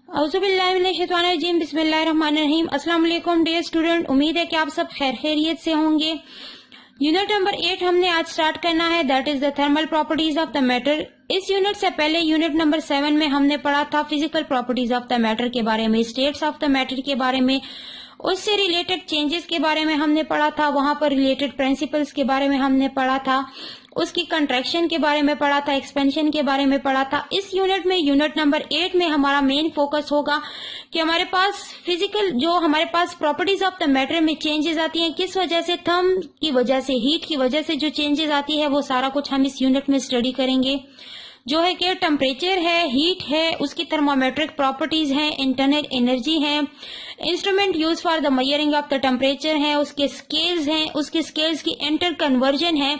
औज़ुबिल्लाहिमिनश्शैतानिर्रजीम बिस्मिल्लाहिर्रहमानिर्रहीम। अस्सलाम वालेकुम डियर स्टूडेंट, उम्मीद है कि आप सब खैर खैरियत से होंगे। यूनिट नंबर 8 हमने आज स्टार्ट करना है, that is the thermal properties of the matter. इस यूनिट से पहले यूनिट नंबर 7 में हमने पढ़ा था physical properties of the matter के बारे में, स्टेट्स ऑफ द मैटर के बारे में, उससे रिलेटेड चेंजेस के बारे में हमने पढ़ा था, वहां पर रिलेटेड प्रिंसिपल्स के बारे में हमने पढ़ा था, उसकी कंट्रैक्शन के बारे में पढ़ा था, एक्सपेंशन के बारे में पढ़ा था। इस यूनिट में यूनिट नंबर 8 में हमारा मेन फोकस होगा कि हमारे पास फिजिकल जो हमारे पास प्रॉपर्टीज ऑफ द मैटर में चेंजेस आती हैं, किस वजह से, थर्म की वजह से, हीट की वजह से जो चेंजेस आती है वो सारा कुछ हम इस यूनिट में स्टडी करेंगे। जो है कि टेम्परेचर है, हीट है, उसकी थर्मोमेट्रिक प्रॉपर्टीज हैं, इंटरनल एनर्जी है, instrument use for the measuring of the temperature है, उसके स्केल्स हैं, उसके स्केल्स की इंटर कन्वर्जन है,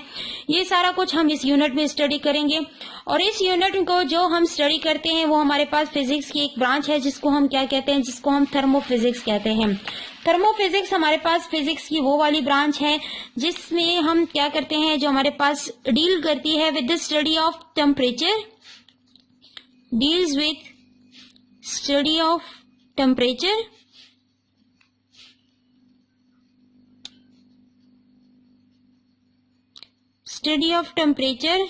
ये सारा कुछ हम इस यूनिट में स्टडी करेंगे। और इस यूनिट को जो हम स्टडी करते हैं वो हमारे पास फिजिक्स की एक ब्रांच है जिसको हम क्या कहते हैं, जिसको हम थर्मोफिजिक्स कहते हैं। थर्मोफिजिक्स हमारे पास फिजिक्स की वो वाली ब्रांच है जिसमें हम क्या करते हैं, जो हमारे पास डील करती है with the study of temperature, deals with study of temperature, study of temperature,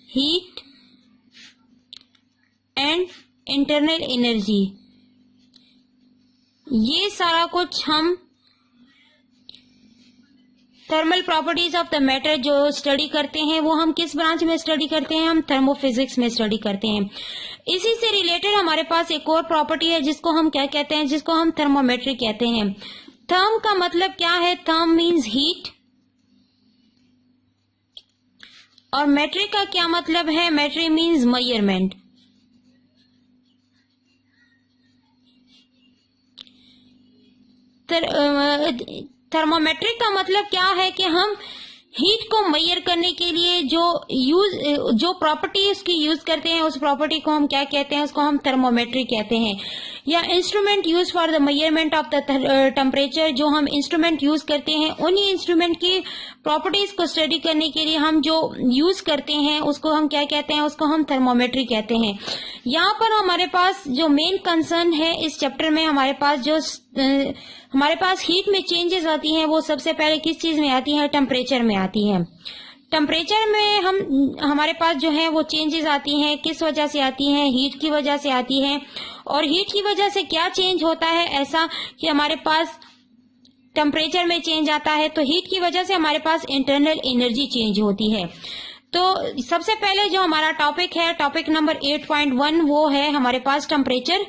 heat and internal energy. ये सारा कुछ हम thermal properties of the matter जो स्टडी करते हैं वो हम किस ब्रांच में स्टडी करते हैं, हम थर्मोफिजिक्स में स्टडी करते हैं। इसी से रिलेटेड हमारे पास एक और प्रॉपर्टी है जिसको हम क्या कहते हैं, जिसको हम थर्मोमेट्री कहते हैं। थर्म का मतलब क्या है, थर्म मीन्स हीट, और मेट्रिक का क्या मतलब है, मेट्री मीन्स मेजरमेंट। थर्मोमेट्रिक का मतलब क्या है कि हम हीट को मेजर करने के लिए जो प्रॉपर्टी उसकी यूज करते हैं, उस प्रॉपर्टी को हम क्या कहते हैं, उसको हम थर्मोमेट्री कहते हैं। या instrument use for the measurement of the temperature, जो हम इंस्ट्रूमेंट यूज करते हैं उन्हीं इंस्ट्रूमेंट की प्रॉपर्टीज को स्टडी करने के लिए हम जो यूज करते हैं उसको हम क्या कहते हैं, उसको हम थर्मोमेट्री कहते हैं। यहाँ पर हमारे पास जो मेन कंसर्न है इस चैप्टर में, हमारे पास हीट में चेंजेस आती हैं, वो सबसे पहले किस चीज में आती है, टेम्परेचर में आती है। टेम्परेचर में हमारे पास जो है वो चेंजेस आती हैं, किस वजह से आती हैं, हीट की वजह से आती है। और हीट की वजह से क्या चेंज होता है, ऐसा कि हमारे पास टेम्परेचर में चेंज आता है तो हीट की वजह से हमारे पास इंटरनल एनर्जी चेंज होती है। तो सबसे पहले जो हमारा टॉपिक है, टॉपिक नंबर 8.1, वो है हमारे पास टेम्परेचर।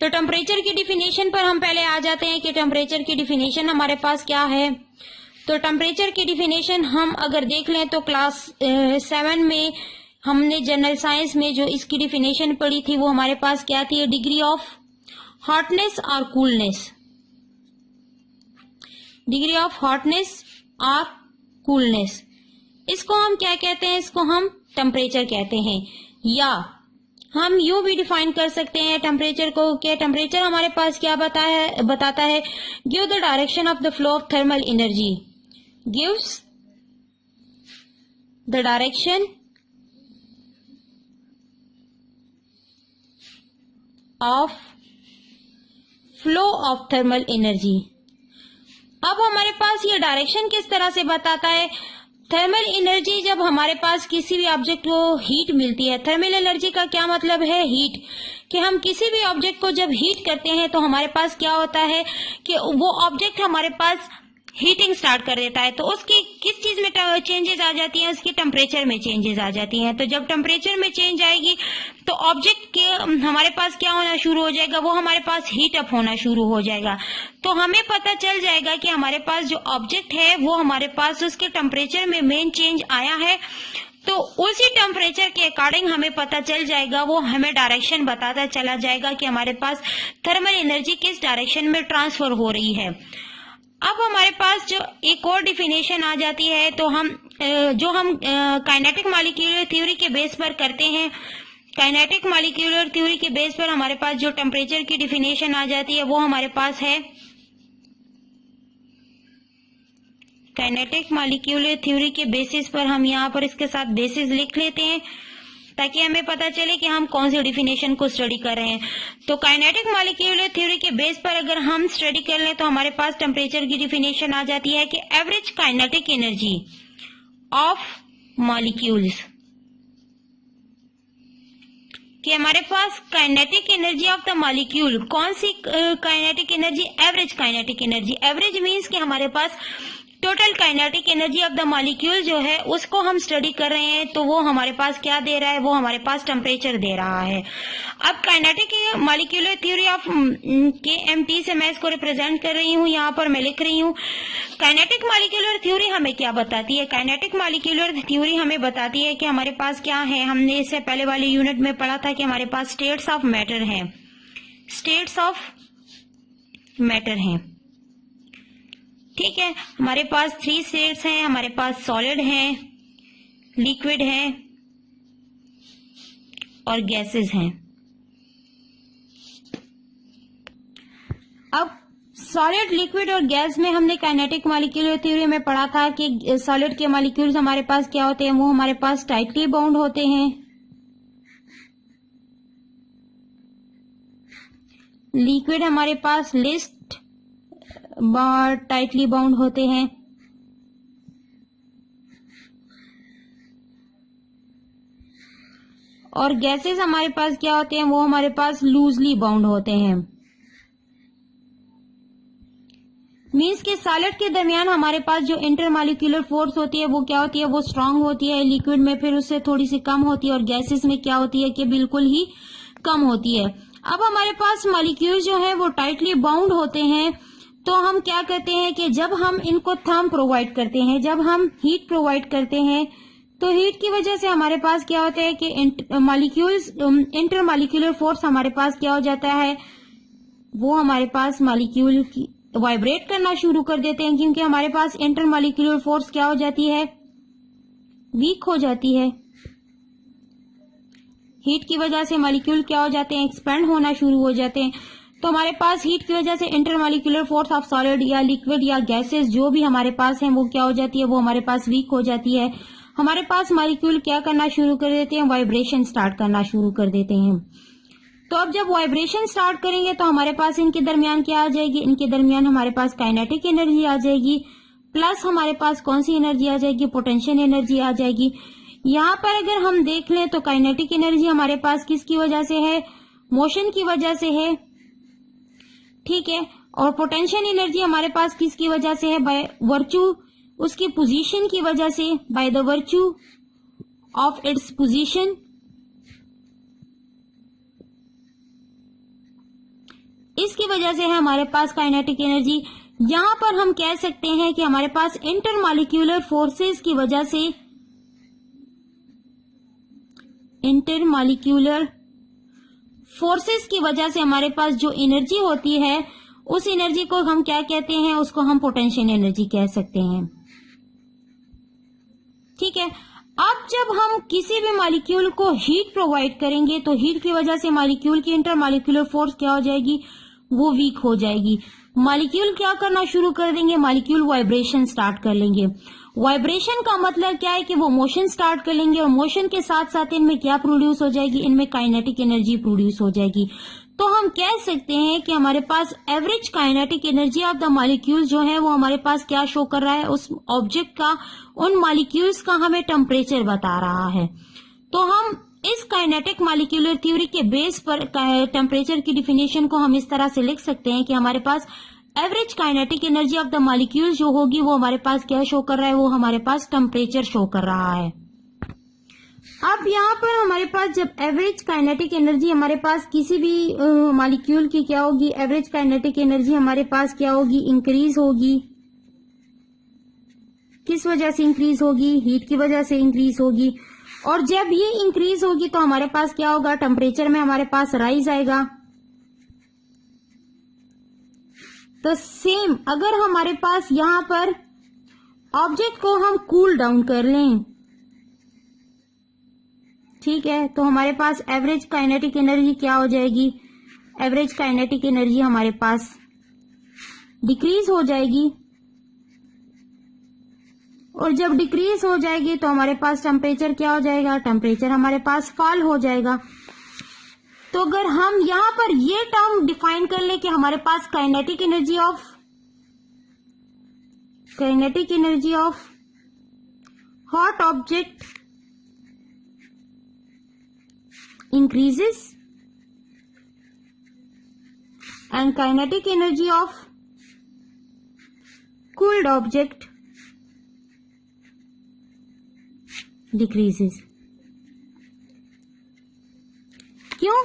तो टेम्परेचर की डिफिनेशन पर हम पहले आ जाते हैं कि टेम्परेचर की डिफिनेशन हमारे पास क्या है। तो टेम्परेचर की डिफिनेशन हम अगर देख लें तो क्लास 7 में हमने जनरल साइंस में जो इसकी डिफिनेशन पढ़ी थी वो हमारे पास क्या थी, डिग्री ऑफ हॉटनेस और कूलनेस, डिग्री ऑफ हॉटनेस और कूलनेस, इसको हम क्या कहते हैं, इसको हम टेम्परेचर कहते हैं। या हम यूं भी डिफाइन कर सकते हैं टेम्परेचर को कि टेम्परेचर हमारे पास क्या बताता है, give the direction of the flow of thermal energy, gives the direction of flow of thermal energy. अब हमारे पास ये डायरेक्शन किस तरह से बताता है, थर्मल एनर्जी जब हमारे पास किसी भी ऑब्जेक्ट को हीट मिलती है, थर्मल एनर्जी का क्या मतलब है, हीट, कि हम किसी भी ऑब्जेक्ट को जब हीट करते हैं तो हमारे पास क्या होता है कि वो ऑब्जेक्ट हमारे पास हीटिंग स्टार्ट कर देता है। तो उसकी किस चीज में चेंजेस आ जाती हैं, उसकी टेम्परेचर में चेंजेस आ जाती हैं। तो जब टेम्परेचर में चेंज आएगी तो ऑब्जेक्ट के हमारे पास क्या होना शुरू हो जाएगा, वो हमारे पास हीट अप होना शुरू हो जाएगा। तो हमें पता चल जाएगा कि हमारे पास जो ऑब्जेक्ट है वो हमारे पास उसके टेम्परेचर में मेन चेंज आया है। तो उसी टेम्परेचर के अकॉर्डिंग हमें पता चल जाएगा, वो हमें डायरेक्शन बताता चला जाएगा कि हमारे पास थर्मल एनर्जी किस डायरेक्शन में ट्रांसफर हो रही है। अब हमारे पास जो एक और डिफिनेशन आ जाती है, तो हम काइनेटिक मॉलिक्यूलर थ्योरी के बेस पर करते हैं। काइनेटिक मॉलिक्यूलर थ्योरी के बेस पर हमारे पास जो टेम्परेचर की डिफिनेशन आ जाती है वो हमारे पास है, काइनेटिक मॉलिक्यूलर थ्योरी के बेसिस पर हम यहाँ पर इसके साथ बेसिस लिख लेते हैं। ताकि हमें पता चले कि हम कौन सी डिफिनेशन को स्टडी कर रहे हैं। तो काइनेटिक मॉलिक्यूलर थ्योरी के बेस पर अगर हम स्टडी कर लें तो हमारे पास टेम्परेचर की डिफिनेशन आ जाती है कि average kinetic energy of molecules, कि हमारे पास kinetic energy of the molecule, कौन सी kinetic energy, average kinetic energy. Average means कि हमारे पास total kinetic energy of the molecule जो है उसको हम स्टडी कर रहे हैं, तो वो हमारे पास क्या दे रहा है, वो हमारे पास टेम्परेचर दे रहा है। अब kinetic molecular theory of KMT से मैं इसको रिप्रेजेंट कर रही हूँ, यहाँ पर मैं लिख रही हूँ। काइनेटिक मॉलिक्यूलर थ्योरी हमें क्या बताती है? काइनेटिक मॉलिक्यूलर थ्योरी हमें बताती है कि हमारे पास क्या है, हमने इससे पहले वाले यूनिट में पढ़ा था कि हमारे पास स्टेट्स ऑफ मैटर हैं, स्टेट्स ऑफ मैटर हैं, ठीक है। हमारे पास 3 स्टेट्स हैं, हमारे पास सॉलिड है, लिक्विड है और गैसेस हैं। अब सॉलिड, लिक्विड और गैस में हमने काइनेटिक मॉलिक्यूलर थ्योरी में पढ़ा था कि सॉलिड के मॉलिक्यूल्स हमारे पास क्या होते हैं, वो हमारे पास टाइटली बाउंड होते हैं, लिक्विड हमारे पास लिस्ट टाइटली बाउंड होते हैं, और गैसेस हमारे पास क्या होते हैं, वो हमारे पास लूजली बाउंड होते हैं। मींस के सॉलिड के दरमियान हमारे पास जो इंटरमॉलिक्यूलर फोर्स होती है वो क्या होती है, वो स्ट्रांग होती है, लिक्विड में फिर उससे थोड़ी सी कम होती है, और गैसेस में क्या होती है कि बिल्कुल ही कम होती है। अब हमारे पास मॉलिक्यूल जो है वो टाइटली बाउंड होते हैं, तो हम क्या करते हैं कि जब हम इनको थर्म प्रोवाइड करते हैं, जब हम हीट प्रोवाइड करते हैं, तो हीट की वजह से हमारे पास क्या होता है कि मॉलिक्यूल्स, इंटरमॉलिक्यूलर फोर्स हमारे पास क्या हो जाता है, वो हमारे पास मॉलिक्यूल की वाइब्रेट करना शुरू कर देते हैं, क्योंकि हमारे पास इंटरमॉलिक्यूलर फोर्स क्या हो जाती है, वीक हो जाती है। हीट की वजह से मॉलिक्यूल क्या हो जाते हैं, एक्सपेंड होना शुरू हो जाते हैं। तो हमारे पास हीट की वजह से इंटरमॉलिक्यूलर फोर्स ऑफ सॉलिड या लिक्विड या गैसेस जो भी हमारे पास हैं वो क्या हो जाती है, वो हमारे पास वीक हो जाती है। हमारे पास मॉलिक्यूल क्या करना शुरू कर देते हैं, वाइब्रेशन स्टार्ट करना शुरू कर देते हैं। तो अब जब वाइब्रेशन स्टार्ट करेंगे तो हमारे पास इनके दरमियान क्या आ जाएगी, इनके दरमियान हमारे पास काइनेटिक एनर्जी आ जाएगी, प्लस हमारे पास कौन सी एनर्जी आ जाएगी, पोटेंशियल एनर्जी आ जाएगी। यहाँ पर अगर हम देख लें तो काइनेटिक एनर्जी हमारे पास किसकी वजह से है, मोशन की वजह से है, ठीक है। और पोटेंशियल एनर्जी हमारे पास किसकी वजह से है, बाय वर्चू उसकी पोजीशन की वजह से, by the virtue of its position. इसकी वजह से है हमारे पास काइनेटिक एनर्जी। यहां पर हम कह सकते हैं कि हमारे पास इंटरमॉलिक्यूलर फोर्सेस की वजह से, इंटरमॉलिक्यूलर फोर्सेस की वजह से हमारे पास जो एनर्जी होती है उस एनर्जी को हम क्या कहते हैं, उसको हम पोटेंशियल एनर्जी कह सकते हैं, ठीक है। अब जब हम किसी भी मॉलिक्यूल को हीट प्रोवाइड करेंगे तो हीट की वजह से मॉलिक्यूल की इंटरमॉलिक्यूलर फोर्स क्या हो जाएगी, वो वीक हो जाएगी। मॉलिक्यूल क्या करना शुरू कर देंगे, मॉलिक्यूल वाइब्रेशन स्टार्ट कर लेंगे। वाइब्रेशन का मतलब क्या है कि वो मोशन स्टार्ट कर लेंगे, और मोशन के साथ साथ इनमें क्या प्रोड्यूस हो जाएगी, इनमें काइनेटिक एनर्जी प्रोड्यूस हो जाएगी। तो हम कह सकते हैं कि हमारे पास average kinetic energy of the molecule जो है वो हमारे पास क्या शो कर रहा है, उस ऑब्जेक्ट का, उन मॉलिक्यूल्स का हमें टेम्परेचर बता रहा है। तो हम इस काइनेटिक मॉलिक्यूलर थ्योरी के बेस पर टेम्परेचर की डिफिनेशन को हम इस तरह से लिख सकते हैं कि हमारे पास average kinetic energy of the molecule जो होगी वो हमारे पास क्या शो कर रहा है, वो हमारे पास टेम्परेचर शो कर रहा है। अब यहाँ पर हमारे पास जब एवरेज काइनेटिक एनर्जी हमारे पास किसी भी मॉलिक्यूल की क्या होगी, एवरेज काइनेटिक एनर्जी हमारे पास क्या होगी, इंक्रीज होगी। किस वजह से इंक्रीज होगी, हीट की वजह से इंक्रीज होगी। और जब ये इंक्रीज होगी तो हमारे पास क्या होगा, टेम्परेचर में हमारे पास राइज आएगा। तो सेम अगर हमारे पास यहाँ पर ऑब्जेक्ट को हम कूल डाउन कर लें, ठीक है, तो हमारे पास एवरेज काइनेटिक एनर्जी क्या हो जाएगी, एवरेज काइनेटिक एनर्जी हमारे पास डिक्रीज हो जाएगी। और जब डिक्रीज हो जाएगी तो हमारे पास टेम्परेचर क्या हो जाएगा, टेम्परेचर हमारे पास फॉल हो जाएगा। तो अगर हम यहाँ पर ये टर्म डिफाइन कर ले कि हमारे पास kinetic energy of hot object increases and kinetic energy of cooled object decreases। क्यों?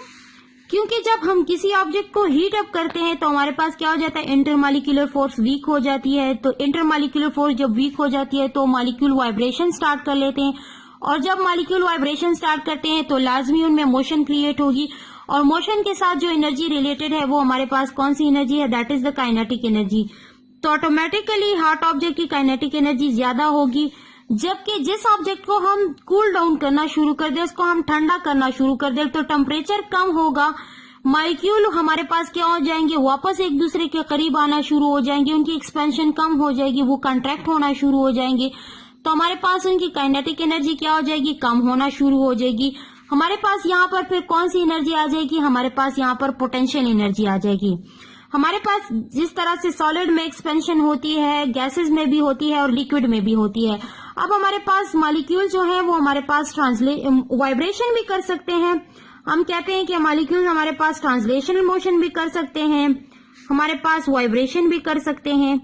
क्योंकि जब हम किसी ऑब्जेक्ट को हीट अप करते हैं तो हमारे पास क्या हो जाता है, इंटरमॉलिक्यूलर फोर्स वीक हो जाती है। तो इंटरमॉलिक्यूलर फोर्स जब वीक हो जाती है तो मॉलिक्यूल वाइब्रेशन स्टार्ट कर लेते हैं, और जब मॉलिक्यूल वाइब्रेशन स्टार्ट करते हैं तो लाजमी उनमें मोशन क्रिएट होगी, और मोशन के साथ जो एनर्जी रिलेटेड है वो हमारे पास कौन सी एनर्जी है, that is the kinetic energy. तो ऑटोमेटिकली हॉट ऑब्जेक्ट की काइनेटिक एनर्जी ज्यादा होगी, जबकि जिस ऑब्जेक्ट को हम कूल डाउन करना शुरू कर दे, उसको हम ठंडा करना शुरू कर दे, तो टेम्परेचर कम होगा, मॉलिक्यूल हमारे पास क्या हो जाएंगे, वापस एक दूसरे के करीब आना शुरू हो जाएंगे, उनकी एक्सपेंशन कम हो जाएगी, वो कंट्रैक्ट होना शुरू हो जाएंगे, तो हमारे पास उनकी काइनेटिक एनर्जी क्या हो जाएगी, कम होना शुरू हो जाएगी। हमारे पास यहाँ पर फिर कौन सी एनर्जी आ जाएगी, हमारे पास यहाँ पर पोटेंशियल एनर्जी आ जाएगी। हमारे पास जिस तरह से सॉलिड में एक्सपेंशन होती है, गैसेस में भी होती है और लिक्विड में भी होती है। अब हमारे पास मॉलिक्यूल जो है वो हमारे पास वाइब्रेशन भी कर सकते हैं। हम कहते हैं कि मॉलिक्यूल हमारे पास ट्रांसलेशनल मोशन भी कर सकते हैं, हमारे पास वाइब्रेशन भी कर सकते हैं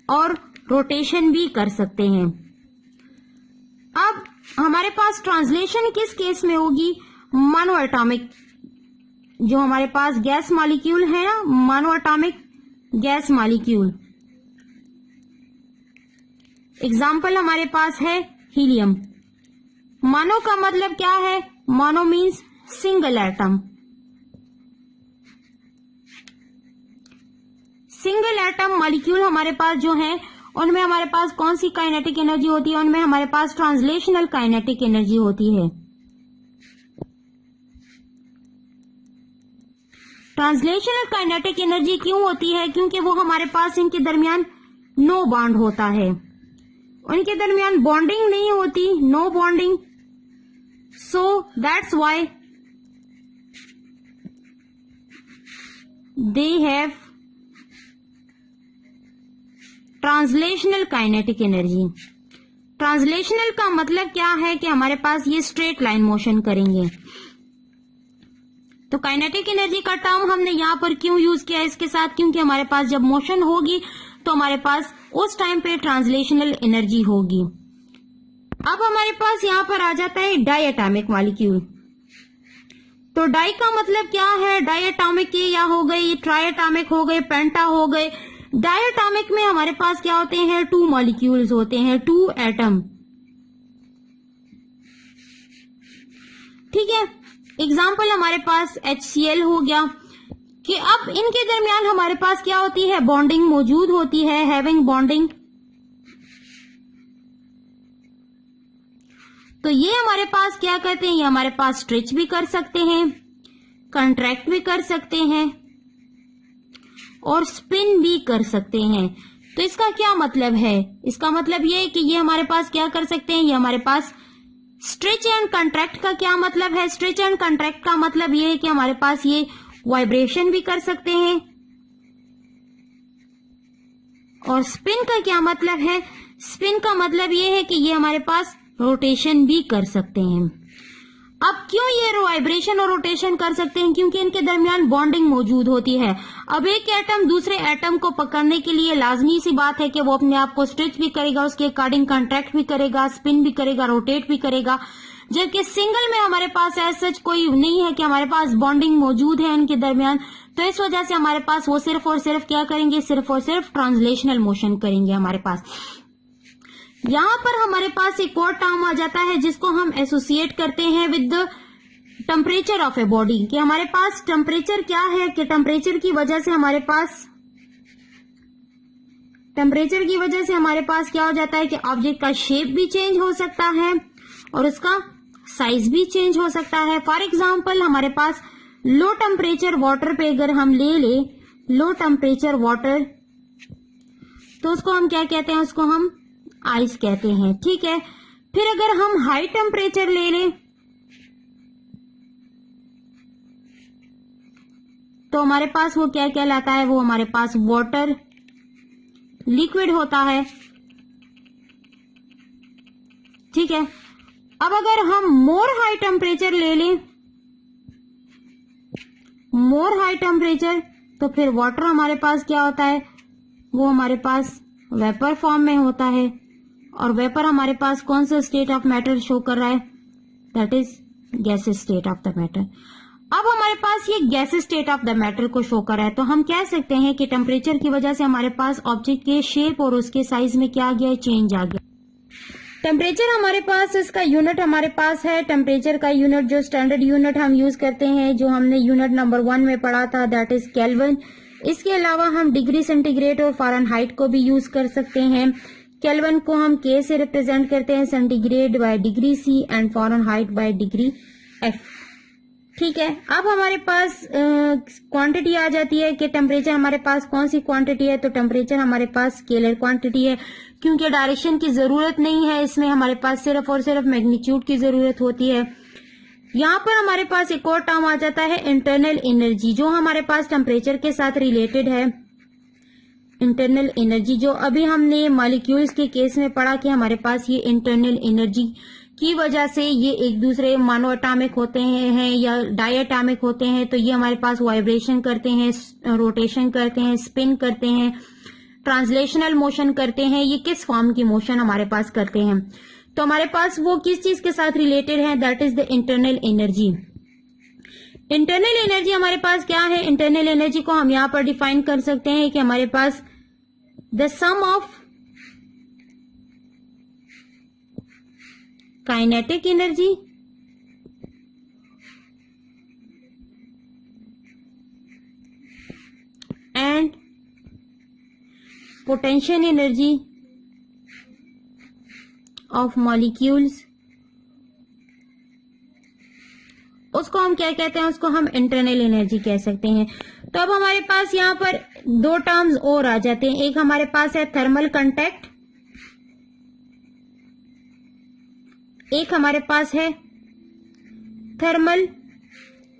और रोटेशन भी कर सकते हैं। अब हमारे पास ट्रांसलेशन किस केस में होगी, मोनो एटॉमिक, जो हमारे पास गैस मॉलिक्यूल है ना, mono atomic gas molecule. Example हमारे पास है हीलियम। मोनो का मतलब क्या है, mono means single atom. Single atom molecule हमारे पास जो है उनमें हमारे पास कौन सी काइनेटिक एनर्जी होती है, उनमें हमारे पास ट्रांसलेशनल काइनेटिक एनर्जी होती है। ट्रांसलेशनल काइनेटिक एनर्जी क्यों होती है, क्योंकि वो हमारे पास इनके दरमियान नो बॉन्ड होता है, उनके दरमियान बॉन्डिंग नहीं होती, no bonding, so that's why they have translational kinetic energy. Translational का मतलब क्या है कि हमारे पास ये स्ट्रेट लाइन मोशन करेंगे। तो काइनेटिक एनर्जी का टर्म हमने यहाँ पर क्यों यूज किया इसके साथ, क्योंकि हमारे पास जब मोशन होगी तो हमारे पास उस टाइम पे ट्रांसलेशनल एनर्जी होगी। अब हमारे पास यहाँ पर आ जाता है डाई एटॉमिक मॉलिक्यूल। तो डाई का मतलब क्या है, डाई एटॉमिक ये या हो गए, ट्राई एटॉमिक हो गए, पेंटा हो गए। डाई एटॉमिक में हमारे पास क्या होते हैं, 2 मॉलिक्यूल्स होते हैं, 2 एटम। ठीक है, एग्जाम्पल हमारे पास HCl हो गया कि अब इनके दरमियान हमारे पास क्या होती है, बॉन्डिंग मौजूद होती है, हैविंग बॉन्डिंग। तो ये हमारे पास क्या कहते हैं, ये हमारे पास स्ट्रेच भी कर सकते हैं, कंट्रैक्ट भी कर सकते हैं और स्पिन भी कर सकते हैं। तो इसका क्या मतलब है, इसका मतलब ये है कि ये हमारे पास क्या कर सकते हैं, ये हमारे पास स्ट्रेच एंड कंट्रैक्ट का क्या मतलब है, स्ट्रेच एंड कंट्रैक्ट का मतलब ये है कि हमारे पास ये वाइब्रेशन भी कर सकते हैं। और स्पिन का क्या मतलब है, स्पिन का मतलब ये है कि ये हमारे पास रोटेशन भी कर सकते हैं। अब क्यों ये वाइब्रेशन और रोटेशन कर सकते हैं, क्योंकि इनके दरमियान बॉन्डिंग मौजूद होती है। अब एक एटम दूसरे एटम को पकड़ने के लिए लाजमी सी बात है कि वो अपने आप को स्ट्रेच भी करेगा, उसके अकॉर्डिंग कंट्रैक्ट भी करेगा, स्पिन भी करेगा, रोटेट भी करेगा। जबकि सिंगल में हमारे पास ऐसा कोई नहीं है कि हमारे पास बॉन्डिंग मौजूद है इनके दरमियान, तो इस वजह से हमारे पास वो सिर्फ और सिर्फ क्या करेंगे, सिर्फ और सिर्फ ट्रांसलेशनल मोशन करेंगे हमारे पास। यहाँ पर हमारे पास एक और टर्म आ जाता है जिसको हम एसोसिएट करते हैं with the temperature of a body, कि हमारे पास टेम्परेचर क्या है, कि टेम्परेचर की वजह से हमारे पास क्या हो जाता है कि ऑब्जेक्ट का शेप भी चेंज हो सकता है और उसका साइज भी चेंज हो सकता है। फॉर एग्जाम्पल हमारे पास लो टेम्परेचर वाटर पे अगर हम ले लो टेम्परेचर वाटर, तो उसको हम क्या कहते हैं, उसको हम आइस कहते हैं। ठीक है, फिर अगर हम हाई टेम्परेचर ले लें तो हमारे पास वो क्या कहलाता है, वो हमारे पास वाटर लिक्विड होता है। ठीक है, अब अगर हम मोर हाई टेम्परेचर ले लें, मोर हाई टेम्परेचर, तो फिर वाटर हमारे पास क्या होता है, वो हमारे पास वेपर फॉर्म में होता है। और वेपर हमारे पास कौन सा स्टेट ऑफ मैटर शो कर रहा है, that is gases state of the matter. अब हमारे पास ये gases state of the matter को शो कर रहा है, तो हम कह सकते हैं कि टेम्परेचर की वजह से हमारे पास ऑब्जेक्ट के शेप और उसके साइज में क्या आ गया है, चेंज आ गया। टेम्परेचर हमारे पास, इसका यूनिट हमारे पास है, टेम्परेचर का यूनिट जो स्टैंडर्ड यूनिट हम यूज करते हैं, जो हमने यूनिट नंबर 1 में पढ़ा था, दैट इज केल्विन। इसके अलावा हम डिग्री सेंटीग्रेड और फ़ारेनहाइट को भी यूज कर सकते हैं। केल्विन को हम के से रिप्रेजेंट करते हैं, centigrade by degree C and Fahrenheit by degree F. ठीक है, अब हमारे पास क्वांटिटी आ जाती है कि टेम्परेचर हमारे पास कौन सी क्वांटिटी है, तो टेम्परेचर हमारे पास स्केलर क्वांटिटी है, क्योंकि डायरेक्शन की जरूरत नहीं है इसमें, हमारे पास सिर्फ और सिर्फ मैग्नीट्यूड की जरूरत होती है। यहाँ पर हमारे पास एक और टर्म आ जाता है इंटरनल एनर्जी, जो हमारे पास टेम्परेचर के साथ रिलेटेड है। इंटरनल एनर्जी जो अभी हमने मॉलिक्यूल्स के केस में पढ़ा कि हमारे पास ये इंटरनल एनर्जी की वजह से ये एक दूसरे मानो एटॉमिक होते हैं या डायएटॉमिक होते हैं, तो ये हमारे पास वाइब्रेशन करते हैं, रोटेशन करते हैं, स्पिन करते हैं, ट्रांसलेशनल मोशन करते हैं। ये किस फॉर्म की मोशन हमारे पास करते हैं, तो हमारे पास वो किस चीज के साथ रिलेटेड है, that is the internal energy. Internal energy हमारे पास क्या है, इंटरनल एनर्जी को हम यहाँ पर डिफाइन कर सकते हैं कि हमारे पास the sum of kinetic energy and potential energy of molecules, उसको हम क्या कहते हैं, उसको हम इंटरनल एनर्जी कह सकते हैं। तो अब हमारे पास यहाँ पर दो टर्म्स और आ जाते हैं, एक हमारे पास है थर्मल कांटेक्ट, एक हमारे पास है थर्मल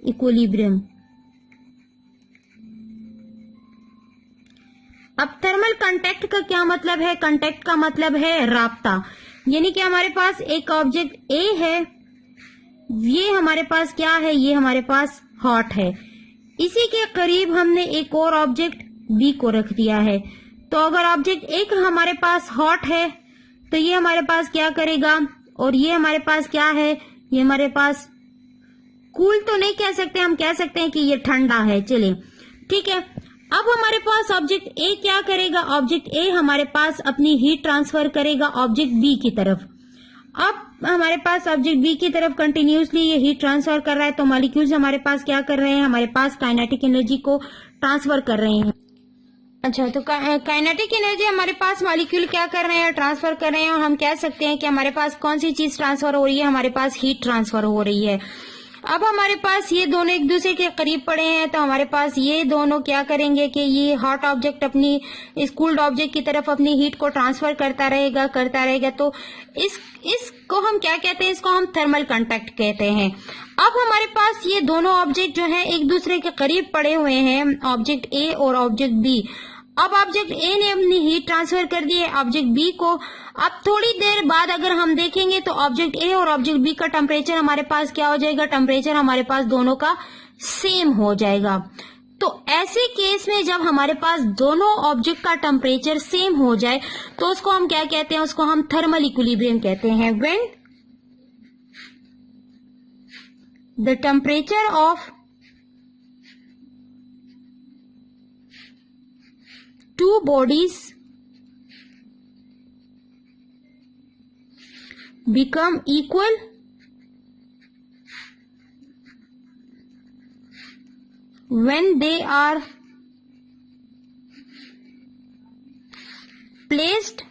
इक्विलिब्रियम। अब थर्मल कांटेक्ट का क्या मतलब है, कांटेक्ट का मतलब है राब्ता, यानी कि हमारे पास एक ऑब्जेक्ट ए है, ये हमारे पास क्या है, ये हमारे पास हॉट है, इसी के करीब हमने एक और ऑब्जेक्ट बी को रख दिया है। तो अगर ऑब्जेक्ट एक हमारे पास हॉट है तो ये हमारे पास क्या करेगा, और ये हमारे पास क्या है, ये हमारे पास कूल तो नहीं कह सकते, हम कह सकते हैं कि ये ठंडा है। चलिए ठीक है, अब हमारे पास ऑब्जेक्ट ए क्या करेगा, ऑब्जेक्ट ए हमारे पास अपनी हीट ट्रांसफर करेगा ऑब्जेक्ट बी की तरफ। अब हमारे पास ऑब्जेक्ट बी की तरफ कंटिन्यूसली ये हीट ट्रांसफर कर रहा है, तो मॉलिक्यूल्स हमारे पास क्या कर रहे हैं, हमारे पास काइनेटिक एनर्जी को ट्रांसफर कर रहे हैं। अच्छा, तो काइनेटिक एनर्जी हमारे पास मॉलिक्यूल क्या कर रहे हैं, ट्रांसफर कर रहे हैं, और हम कह सकते हैं कि हमारे पास कौन सी चीज ट्रांसफर हो रही है, हमारे पास हीट ट्रांसफर हो रही है। अब हमारे पास ये दोनों एक दूसरे के करीब पड़े हैं, तो हमारे पास ये दोनों क्या करेंगे कि ये हॉट ऑब्जेक्ट अपनी इस कूल्ड ऑब्जेक्ट की तरफ अपनी हीट को ट्रांसफर करता रहेगा। तो इसको हम क्या कहते हैं, इसको हम थर्मल कांटेक्ट कहते हैं। अब हमारे पास ये दोनों ऑब्जेक्ट जो हैं एक दूसरे के करीब पड़े हुए हैं, ऑब्जेक्ट ए और ऑब्जेक्ट बी। अब ऑब्जेक्ट ए ने अपनी हीट ट्रांसफर कर दी है ऑब्जेक्ट बी को। अब थोड़ी देर बाद अगर हम देखेंगे तो ऑब्जेक्ट ए और ऑब्जेक्ट बी का टेम्परेचर हमारे पास क्या हो जाएगा, टेम्परेचर हमारे पास दोनों का सेम हो जाएगा। तो ऐसे केस में जब हमारे पास दोनों ऑब्जेक्ट का टेम्परेचर सेम हो जाए तो उसको हम क्या कहते हैं, उसको हम थर्मल इक्विलिब्रियम कहते हैं। When the temperature of two bodies become equal when they are placed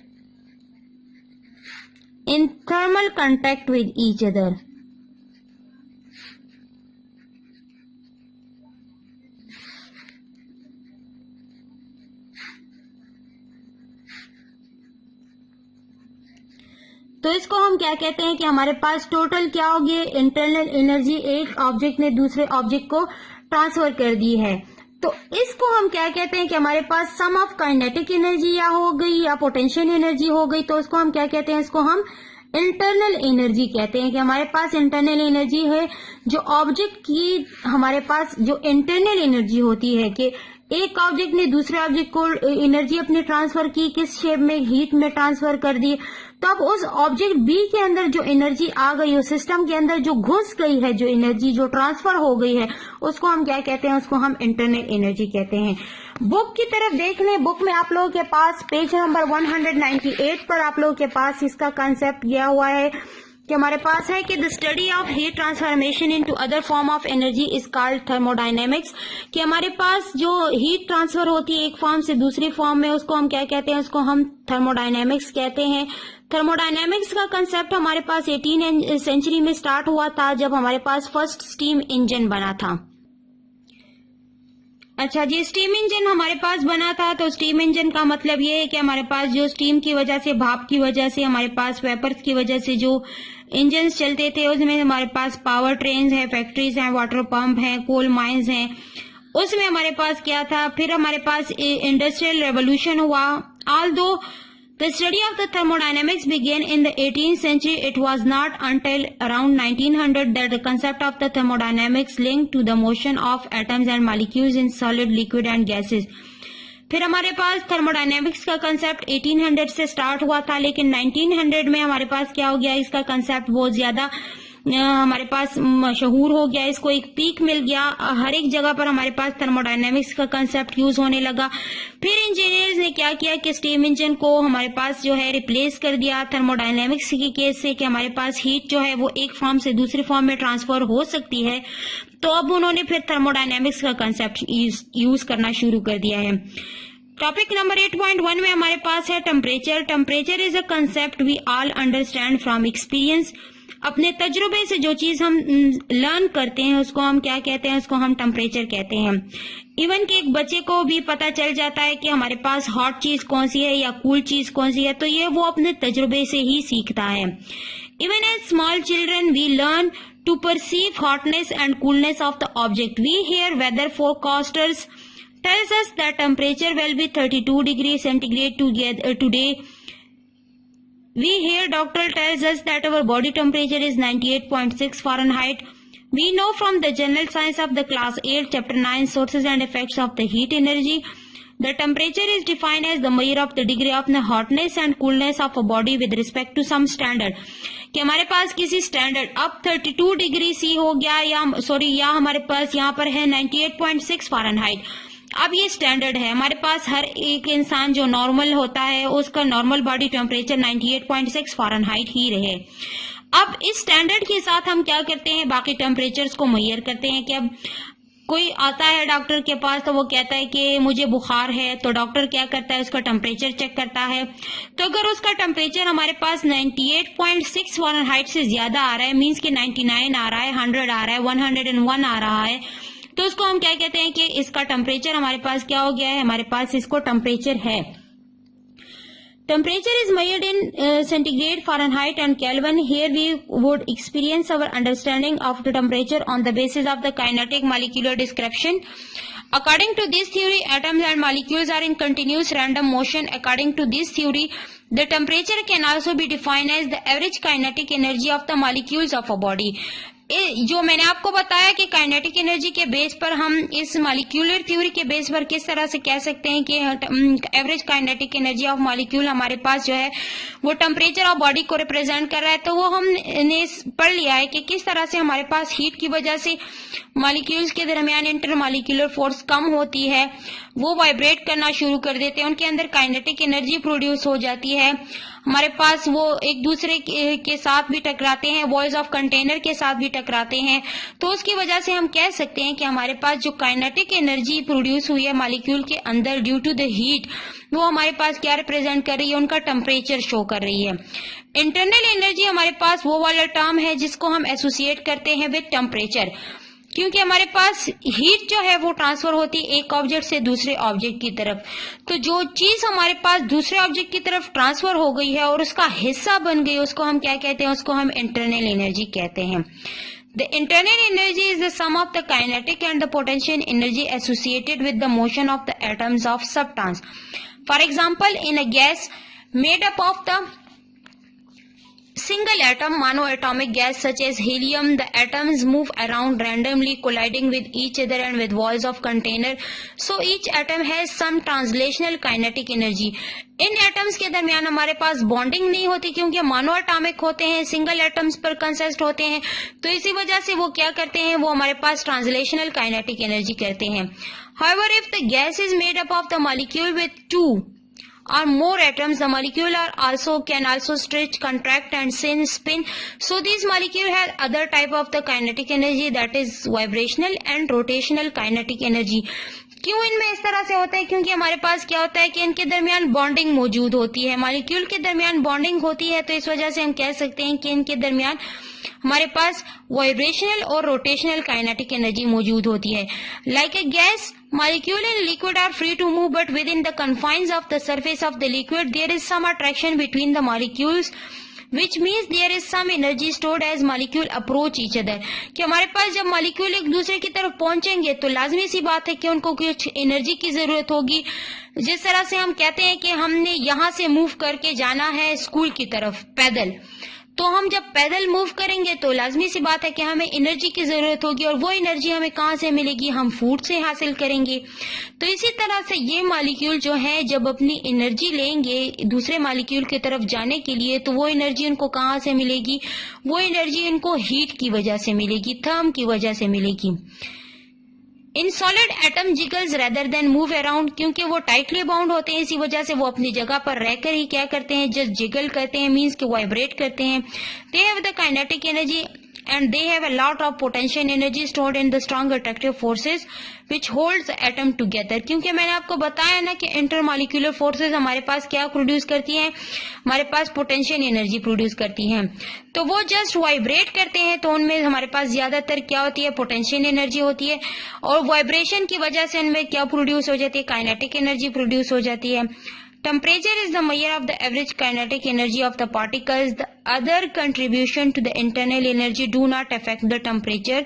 in thermal contact with each other. तो इसको हम क्या कहते हैं कि हमारे पास टोटल क्या होगी, इंटरनल एनर्जी एक ऑब्जेक्ट ने दूसरे ऑब्जेक्ट को ट्रांसफर कर दी है। तो इसको हम क्या कहते हैं कि हमारे पास सम ऑफ काइनेटिक एनर्जी या हो गई या पोटेंशियल एनर्जी हो गई, तो इसको हम क्या कहते हैं, इसको हम इंटरनल एनर्जी कहते हैं कि हमारे पास इंटरनल एनर्जी है। जो ऑब्जेक्ट की हमारे पास जो इंटरनल एनर्जी होती है कि एक ऑब्जेक्ट ने दूसरे ऑब्जेक्ट को एनर्जी अपनी ट्रांसफर की, किस शेप में, हीट में ट्रांसफर कर दी, तो अब उस ऑब्जेक्ट बी के अंदर जो एनर्जी आ गई, उस सिस्टम के अंदर जो घुस गई है, जो एनर्जी जो ट्रांसफर हो गई है, उसको हम क्या कहते हैं, उसको हम इंटरनल एनर्जी कहते हैं। बुक की तरफ देख लें, बुक में आप लोगों के पास पेज नंबर 198 पर आप लोगों के पास इसका कंसेप्ट दिया हुआ है कि हमारे पास है कि the study of heat transformation into other form of energy is called thermodynamics. कि हमारे पास जो हीट ट्रांसफर होती है एक फॉर्म से दूसरी फॉर्म में, उसको हम क्या कहते हैं, उसको हम थर्मोडायनेमिक्स कहते हैं। थर्मोडायनेमिक्स का कंसेप्ट हमारे पास 18वीं सेंचुरी में स्टार्ट हुआ था, जब हमारे पास फर्स्ट स्टीम इंजन बना था। अच्छा जी, स्टीम इंजन हमारे पास बना था, तो स्टीम इंजन का मतलब ये है कि हमारे पास जो स्टीम की वजह से, भाप की वजह से, हमारे पास वेपर्स की वजह से जो इंजन्स चलते थे, उसमें हमारे पास पावर ट्रेन्स हैं, फैक्ट्रीज हैं, वाटर पंप हैं, कोल माइंस हैं, उसमें हमारे पास क्या था। फिर हमारे पास इंडस्ट्रियल रेवोल्यूशन हुआ। Although the study of the thermodynamics began in the 18th century, it was not until around 1900 that the concept of the thermodynamics linked to the motion of atoms and molecules in solid, liquid and gases. फिर हमारे पास thermodynamics का concept 1800 से start हुआ था, लेकिन 1900 में हमारे पास क्या हो गया, इसका कंसेप्ट बहुत ज्यादा हमारे पास मशहूर हो गया, इसको एक पीक मिल गया, हर एक जगह पर हमारे पास थर्मोडायनेमिक्स का कंसेप्ट यूज होने लगा। फिर इंजीनियर्स ने क्या किया कि स्टीम इंजन को हमारे पास जो है रिप्लेस कर दिया थर्मोडायनेमिक्स के केस से, कि हमारे पास हीट जो है वो एक फॉर्म से दूसरे फॉर्म में ट्रांसफर हो सकती है। तो अब उन्होंने फिर थर्मोडायनेमिक्स का कंसेप्ट यूज करना शुरू कर दिया है। टॉपिक नंबर 8.1 में हमारे पास है temperature. Temperature is a concept we all understand from experience. अपने तजुर्बे से जो चीज हम लर्न करते हैं उसको हम क्या कहते हैं, उसको हम टेम्परेचर कहते हैं। इवन कि एक बच्चे को भी पता चल जाता है कि हमारे पास हॉट चीज कौन सी है या कूल चीज कौन सी है, तो ये वो अपने तजुर्बे से ही सीखता है। Even as small children we learn to perceive hotness and coolness of the object. We hear weather forecasters tells us that temperature will be 32 degrees centigrade today. We hear doctor tells us that our body temperature is 98.6 Fahrenheit. We know from the general science of the class 8 chapter 9 sources and effects of the heat energy. The temperature is defined as the measure of the degree of the hotness and coolness of a body with respect to some standard. कि हमारे पास किसी standard अब 32 degree C हो गया या हमारे पास यहाँ पर है 98.6 फ़ारेनहाइट। अब ये स्टैंडर्ड है, हमारे पास हर एक इंसान जो नॉर्मल होता है उसका नॉर्मल बॉडी टेम्परेचर 98.6 फ़ारेनहाइट ही रहे। अब इस स्टैंडर्ड के साथ हम क्या करते हैं, बाकी टेम्परेचर्स को मेजर करते हैं। कि अब कोई आता है डॉक्टर के पास तो वो कहता है कि मुझे बुखार है, तो डॉक्टर क्या करता है, उसका टेम्परेचर चेक करता है। तो अगर उसका टेम्परेचर हमारे पास 98.6 फ़ारेनहाइट से ज्यादा आ रहा है, मीन्स कि 99 आ रहा है, 100 आ रहा है, 101 आ रहा है, तो उसको हम क्या कहते हैं कि इसका टेम्परेचर हमारे पास क्या हो गया है, हमारे पास इसको टेम्परेचर है। Temperature is measured in centigrade, Fahrenheit and Kelvin. Here we would experience our understanding of the temperature on the basis of the kinetic molecular description. According to this theory, atoms and molecules are in continuous random motion. According to this theory, the temperature can also be defined as the average kinetic energy of the molecules of a body. जो मैंने आपको बताया कि kinetic energy के base पर हम इस molecular theory के बेस पर किस तरह से कह सकते हैं कि average kinetic energy of molecule हमारे पास जो है वो टेम्परेचर ऑफ बॉडी को रिप्रेजेंट कर रहा है। तो वो हमने पढ़ लिया है कि किस तरह से हमारे पास हीट की वजह से मॉलिक्यूल्स के दरमियान इंटरमॉलिक्यूलर फोर्स कम होती है, वो वाइब्रेट करना शुरू कर देते हैं, उनके अंदर काइनेटिक एनर्जी प्रोड्यूस हो जाती है। हमारे पास वो एक दूसरे के साथ भी टकराते हैं, वॉइस ऑफ कंटेनर के साथ भी टकराते हैं। तो उसकी वजह से हम कह सकते हैं कि हमारे पास जो काइनेटिक एनर्जी प्रोड्यूस हुई है मॉलिक्यूल के अंदर ड्यू टू द हीट, वो हमारे पास क्या रिप्रेजेंट कर रही है, उनका टेम्परेचर शो कर रही है। इंटरनल एनर्जी हमारे पास वो वाला टर्म है जिसको हम एसोसिएट करते हैं विद टेम्परेचर, क्योंकि हमारे पास हीट जो है वो ट्रांसफर होती है एक ऑब्जेक्ट से दूसरे ऑब्जेक्ट की तरफ। तो जो चीज हमारे पास दूसरे ऑब्जेक्ट की तरफ ट्रांसफर हो गई है और उसका हिस्सा बन गई, उसको हम क्या कहते हैं? उसको हम इंटरनल एनर्जी कहते हैं। The internal energy is the sum of the kinetic and the potential energy associated with the motion of the atoms of substance. For example, in a gas made up of the single atom monoatomic gas such as helium, the atoms move around randomly, colliding with each other and with walls of container. So each atom has some translational kinetic energy. In atoms के दरमियान हमारे पास bonding नहीं होती क्योंकि monoatomic होते हैं, single atoms पर consist होते हैं। तो इसी वजह से वो क्या करते हैं? वो हमारे पास ट्रांसलेशनल काइनेटिक एनर्जी करते हैं। However, if the gas is made up of the molecule with two or more atoms, the molecule can also stretch, contract and spin. So these molecule have other type of the kinetic energy, that is vibrational and rotational kinetic energy. क्यों इनमें इस तरह से होता है? क्योंकि हमारे पास क्या होता है कि इनके दरमियान बॉन्डिंग मौजूद होती है, मॉलिक्यूल के दरमियान बॉन्डिंग होती है। तो इस वजह से हम कह सकते हैं कि इनके दरमियान हमारे पास वाइब्रेशनल और रोटेशनल काइनेटिक एनर्जी मौजूद होती है। Like a gas, molecule and liquid are free to move, but within the confines of the surface of the liquid there is some attraction between the molecules, which means there is some energy stored as molecule approach each other. कि हमारे पास जब molecule एक दूसरे की तरफ पहुंचेंगे तो लाजमी सी बात है कि उनको कुछ एनर्जी की जरूरत होगी। जिस तरह से हम कहते हैं कि हमने यहाँ से मूव करके जाना है स्कूल की तरफ पैदल, तो हम जब पैदल मूव करेंगे तो लाजमी सी बात है कि हमें एनर्जी की जरूरत होगी, और वो एनर्जी हमें कहाँ से मिलेगी? हम फूड से हासिल करेंगे। तो इसी तरह से ये मॉलिक्यूल जो है जब अपनी एनर्जी लेंगे दूसरे मॉलिक्यूल की तरफ जाने के लिए, तो वो एनर्जी उनको कहाँ से मिलेगी? वो एनर्जी उनको हीट की वजह से मिलेगी, थर्म की वजह से मिलेगी। In solid atom jiggles rather than move around, क्योंकि वो टाइटली बाउंड होते हैं, इसी वजह से वो अपनी जगह पर रहकर ही क्या करते हैं? जस्ट जिगल करते हैं, मींस कि वाइब्रेट करते हैं। They have the kinetic energy and they have a lot of potential energy stored in the strong attractive forces which holds the atom together. क्योंकि मैंने आपको बताया ना कि इंटरमॉलिक्यूलर फोर्सेस हमारे पास क्या प्रोड्यूस करती हैं? हमारे पास पोटेंशियल एनर्जी प्रोड्यूस करती हैं। तो वो जस्ट वाइब्रेट करते हैं, तो उनमें हमारे पास ज्यादातर क्या होती है? पोटेंशियल एनर्जी होती है, और वाइब्रेशन की वजह से उनमें क्या प्रोड्यूस हो जाती है? काइनेटिक एनर्जी प्रोड्यूस हो जाती है। Temperature is the measure of the average kinetic energy of the particles. The other contribution to the internal energy do not affect the temperature.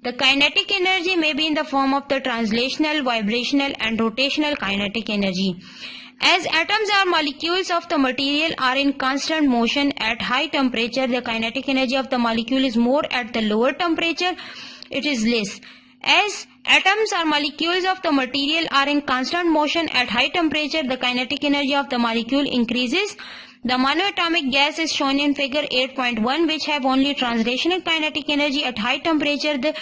The kinetic energy may be in the form of the translational, vibrational and rotational kinetic energy. As atoms or molecules of the material are in constant motion at high temperature, the kinetic energy of the molecule is more. At the lower temperature, it is less. As atoms or molecules of the material are in constant motion at high temperature, the kinetic energy of the molecule increases. The monoatomic gas is shown in figure 8.1, which have only translational kinetic energy at high temperature. The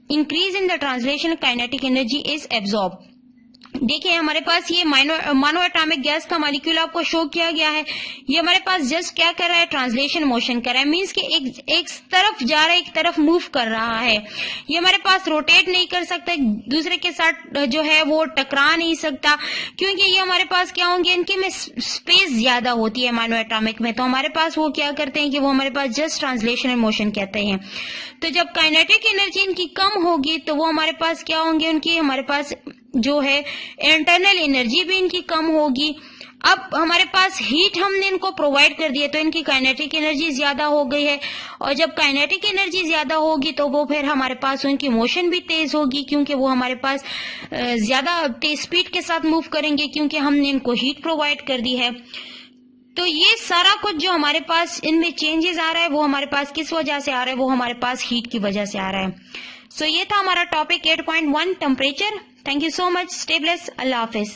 increase in the translational kinetic energy is absorbed. देखिए हमारे पास ये mono atomic gas का molecule आपको show किया गया है। ये हमारे पास जस्ट क्या कर रहा है? ट्रांसलेशन मोशन कर रहा है, मींस कि एक तरफ जा रहा है, एक तरफ मूव कर रहा है। ये हमारे पास रोटेट नहीं कर सकता, दूसरे के साथ जो है वो टकरा नहीं सकता, क्योंकि ये हमारे पास क्या होंगे? इनके में स्पेस ज्यादा होती है मोनो एटॉमिक में। तो हमारे पास वो क्या करते हैं कि वो हमारे पास जस्ट ट्रांसलेशनल मोशन कहते हैं। तो जब काइनेटिक एनर्जी इनकी कम होगी तो वो हमारे पास क्या होंगे? उनकी हमारे पास जो है इंटरनल एनर्जी भी इनकी कम होगी। अब हमारे पास हीट हमने इनको प्रोवाइड कर दिया तो इनकी काइनेटिक एनर्जी ज्यादा हो गई है, और जब काइनेटिक एनर्जी ज्यादा होगी तो वो फिर हमारे पास उनकी मोशन भी तेज होगी, क्योंकि वो हमारे पास ज्यादा तेज स्पीड के साथ मूव करेंगे, क्योंकि हमने इनको हीट प्रोवाइड कर दी है। तो ये सारा कुछ जो हमारे पास इनमें चेंजेस आ रहा है वो हमारे पास किस वजह से आ रहा है? वो हमारे पास हीट की वजह से आ रहा है। सो ये था हमारा topic 8.1 temperature. Thank you so much, stay blessed, Allah Hafiz.